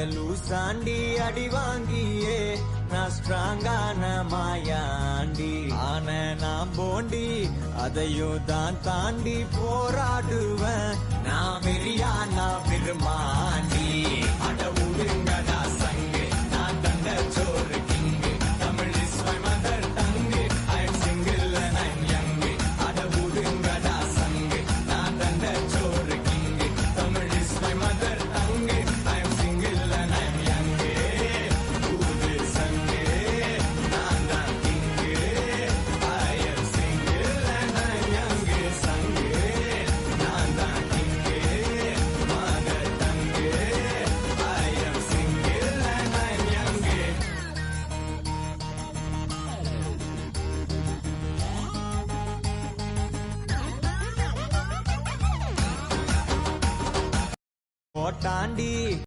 லூசாண்டி அடி வாங்கியே நான் ஸ்ட்ராங்கான மாயாண்டி ஆன நான் போண்டி அதையும் தான் தாண்டி போராடுவேன் நான் வெறியா நான் பெருமாண்டி அட உடுங்கடா சங்கு நான் தண்ட சோறு king Tamil is my mother tongue I am single and I am young அட உடுங்கடா சங்கு நான் தண்ட சோறு king Tamil is my mother tongue I am single and I am young ஊது சங்கு நான் தான் king I am single and I am young சங்கு நான் தான் king mother tongue I am single and I am young போட்டாண்டி